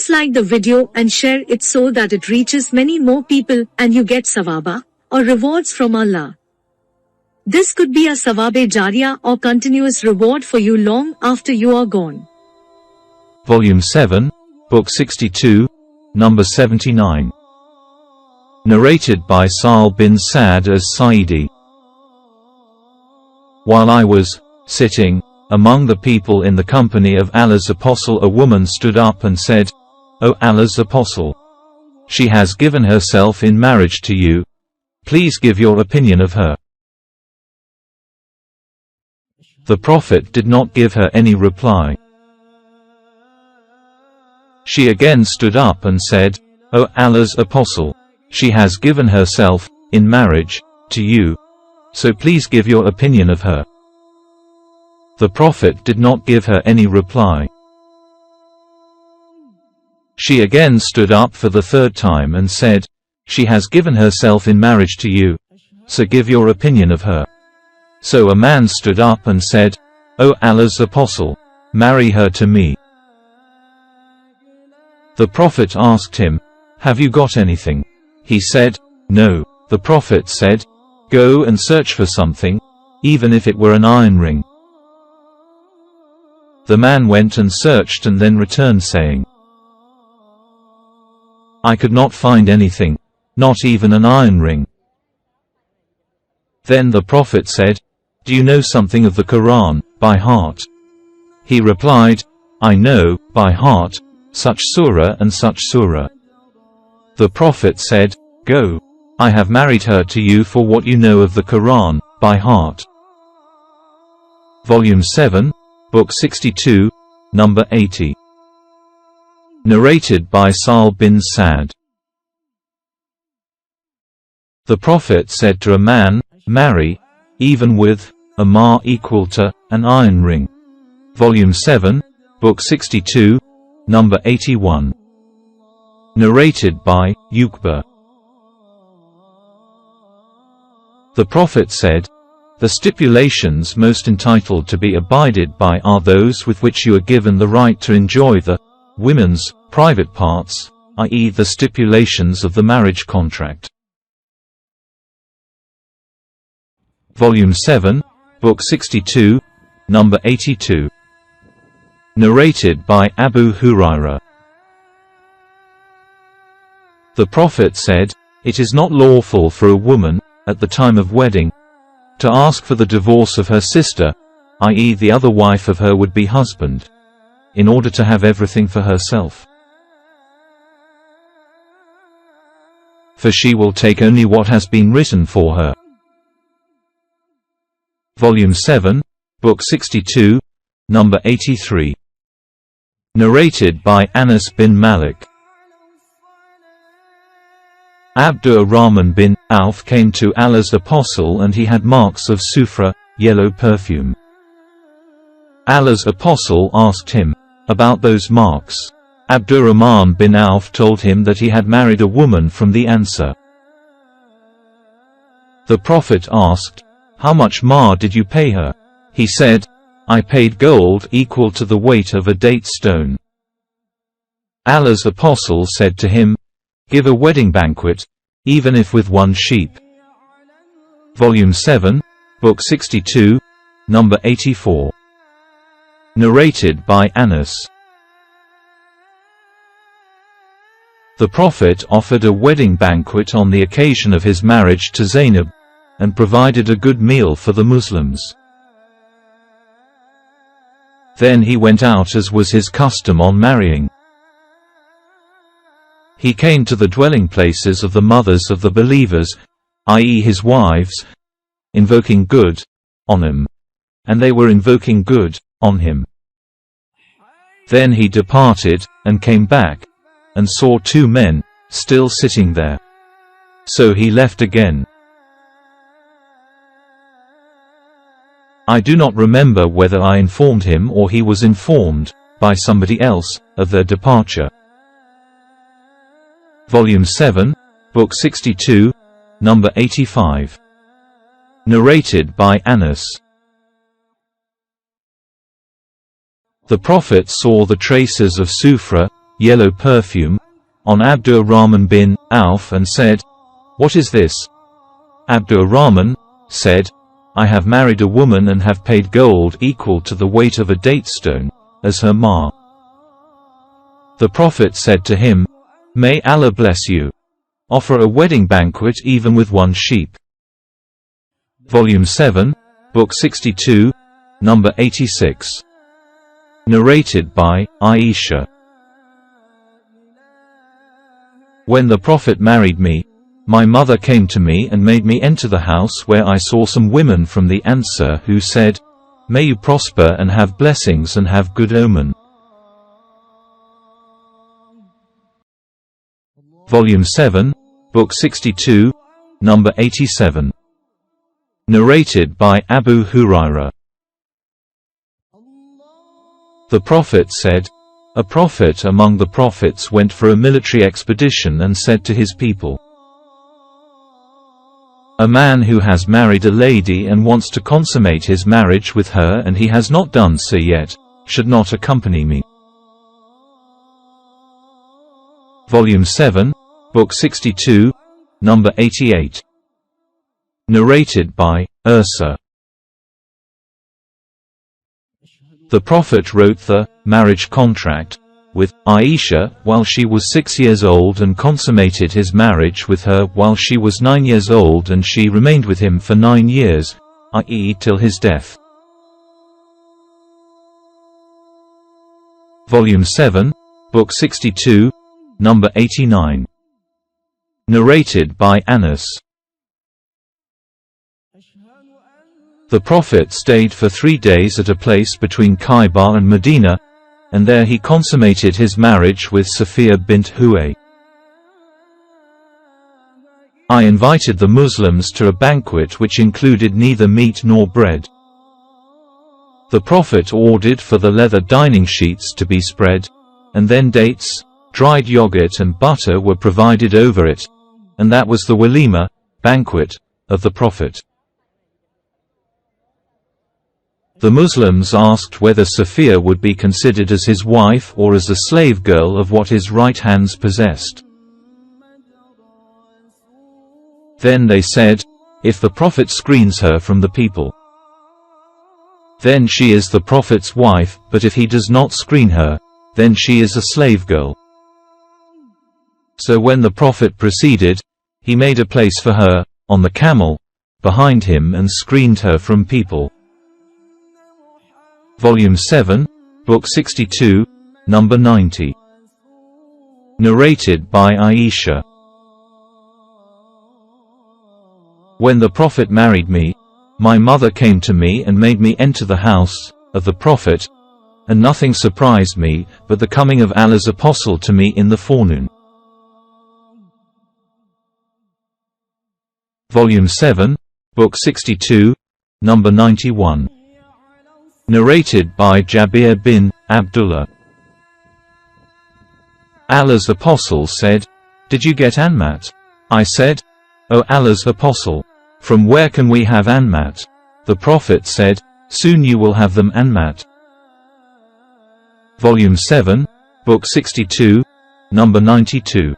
Please like the video and share it so that it reaches many more people and you get sawaba, or rewards from Allah. This could be a sawabe jariyah or continuous reward for you long after you are gone. Volume 7, Book 62, Number 79. Narrated by Sa'al bin Sa'd as Sa'idi. While I was sitting among the people in the company of Allah's Apostle, a woman stood up and said, "O Allah's Apostle, she has given herself in marriage to you. Please give your opinion of her." The Prophet did not give her any reply. She again stood up and said, "O Allah's Apostle, she has given herself in marriage to you, so please give your opinion of her." The Prophet did not give her any reply. She again stood up for the third time and said, "She has given herself in marriage to you, so give your opinion of her." So a man stood up and said, "O Allah's Apostle, marry her to me." The Prophet asked him, "Have you got anything?" He said, "No." The Prophet said, "Go and search for something, even if it were an iron ring." The man went and searched and then returned saying, "I could not find anything, not even an iron ring." Then the Prophet said, "Do you know something of the Quran by heart?" He replied, "I know, by heart, such surah and such surah." The Prophet said, "Go. I have married her to you for what you know of the Quran by heart." Volume 7, Book 62, Number 80. Narrated by Sa'al bin Sa'd. The Prophet said to a man, "Marry, even with a ma equal to an iron ring." Volume 7, Book 62, Number 81. Narrated by Uqba. The Prophet said, "The stipulations most entitled to be abided by are those with which you are given the right to enjoy the women's private parts, i.e. the stipulations of the marriage contract." Volume 7, Book 62, Number 82. Narrated by Abu Hurairah. The Prophet said, "It is not lawful for a woman, at the time of wedding, to ask for the divorce of her sister, i.e. the other wife of her would-be husband, in order to have everything for herself. For she will take only what has been written for her." Volume 7, Book 62, Number 83. Narrated by Anas bin Malik. Abdur-Rahman bin Auf came to Allah's Apostle and he had marks of sufra, yellow perfume. Allah's Apostle asked him about those marks. Abdur-Rahman bin Auf told him that he had married a woman from the Ansar. The Prophet asked, "How much mahr did you pay her?" He said, "I paid gold equal to the weight of a date stone." Allah's Apostle said to him, "Give a wedding banquet, even if with one sheep." Volume 7, Book 62, Number 84. Narrated by Anas. The Prophet offered a wedding banquet on the occasion of his marriage to Zainab, and provided a good meal for the Muslims. Then he went out as was his custom on marrying. He came to the dwelling places of the mothers of the believers, i.e. his wives, invoking good on him, and they were invoking good on him. Then he departed, and came back, and saw two men still sitting there. So he left again. I do not remember whether I informed him or he was informed by somebody else of their departure. Volume 7, Book 62, Number 85. Narrated by Anas. The Prophet saw the traces of sufra, yellow perfume, on Abdur-Rahman bin Auf and said, "What is this?" Abdur-Rahman said, "I have married a woman and have paid gold equal to the weight of a date stone, as her mahr." The Prophet said to him, "May Allah bless you. Offer a wedding banquet even with one sheep." Volume 7, Book 62, number 86. Narrated by Aisha. When the Prophet married me, my mother came to me and made me enter the house where I saw some women from the Ansar who said, "May you prosper and have blessings and have good omen." Volume 7, Book 62, number 87. Narrated by Abu Hurairah. The Prophet said, "A prophet among the prophets went for a military expedition and said to his people, 'A man who has married a lady and wants to consummate his marriage with her and he has not done so yet, should not accompany me.'" Volume 7, Book 62, number 88. Narrated by Ursa. The Prophet wrote the marriage contract with Aisha while she was 6 years old and consummated his marriage with her while she was 9 years old, and she remained with him for 9 years, i.e. till his death. Volume 7, Book 62, number 89. Narrated by Anas. The Prophet stayed for 3 days at a place between Khaybar and Medina, and there he consummated his marriage with Safiya bint Huay. I invited the Muslims to a banquet which included neither meat nor bread. The Prophet ordered for the leather dining sheets to be spread, and then dates, dried yogurt and butter were provided over it, and that was the walima, banquet, of the Prophet. The Muslims asked whether Safiya would be considered as his wife or as a slave girl of what his right hands possessed. Then they said, "If the Prophet screens her from the people, then she is the Prophet's wife, but if he does not screen her, then she is a slave girl." So when the Prophet proceeded, he made a place for her, on the camel, behind him and screened her from people. Volume 7, Book 62, number 90. Narrated by Aisha. When the Prophet married me, my mother came to me and made me enter the house of the Prophet, and nothing surprised me but the coming of Allah's apostle to me in the forenoon. Volume 7, Book 62, number 91. Narrated by Jabir bin Abdullah. Allah's apostle said, "Did you get anmat?" I said, "O Allah's apostle, from where can we have anmat?" The Prophet said, "Soon you will have them anmat." Volume 7, Book 62, number 92.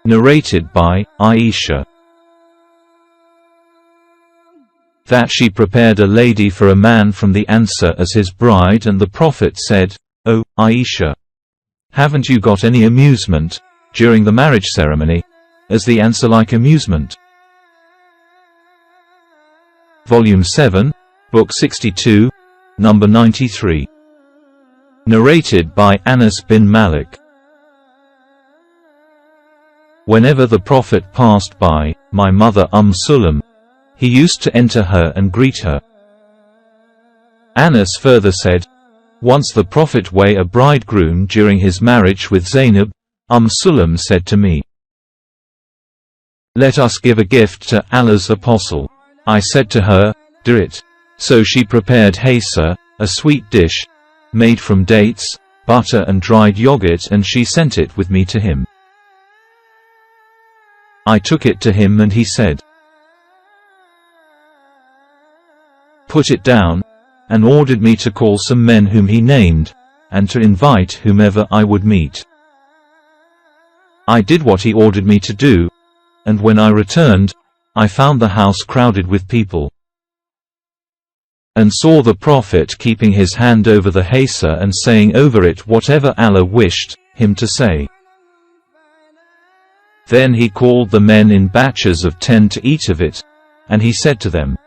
Narrated by Aisha. That she prepared a lady for a man from the Ansar as his bride, and the Prophet said, "O Aisha, haven't you got any amusement during the marriage ceremony, as the Ansar like amusement?" Volume 7, Book 62, number 93. Narrated by Anas bin Malik. Whenever the Prophet passed by my mother Sulaym, he used to enter her and greet her. Anas further said, "Once the Prophet weighed a bridegroom during his marriage with Zainab, Sulaym said to me, 'Let us give a gift to Allah's apostle.' I said to her, 'Do it.' So she prepared haysa, a sweet dish, made from dates, butter and dried yogurt, and she sent it with me to him. I took it to him and he said, 'Put it down,' and ordered me to call some men whom he named, and to invite whomever I would meet. I did what he ordered me to do, and when I returned, I found the house crowded with people, and saw the Prophet keeping his hand over the hasa and saying over it whatever Allah wished him to say. Then he called the men in batches of 10 to eat of it, and he said to them,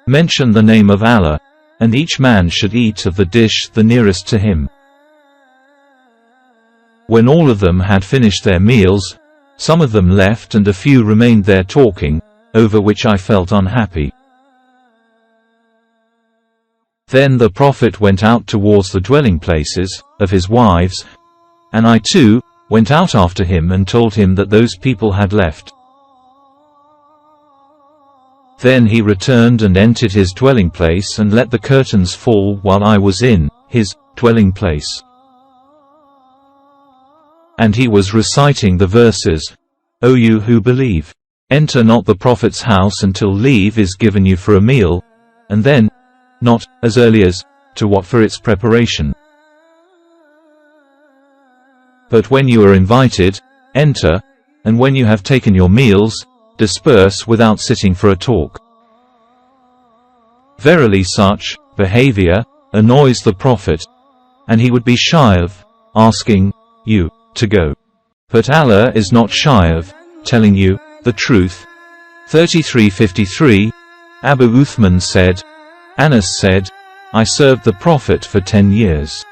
"Mention the name of Allah, and each man should eat of the dish the nearest to him." When all of them had finished their meals, some of them left and a few remained there talking, over which I felt unhappy. Then the Prophet went out towards the dwelling places of his wives, and I too went out after him and told him that those people had left. Then he returned and entered his dwelling place and let the curtains fall while I was in his dwelling place. And he was reciting the verses, "O you who believe, enter not the Prophet's house until leave is given you for a meal, and then, not, as early as, to what for its preparation. But when you are invited, enter, and when you have taken your meals, disperse without sitting for a talk." Verily such behavior annoys the Prophet, and he would be shy of asking you to go. But Allah is not shy of telling you the truth. 3353 Abu Uthman said, Anas said, I served the Prophet for 10 years.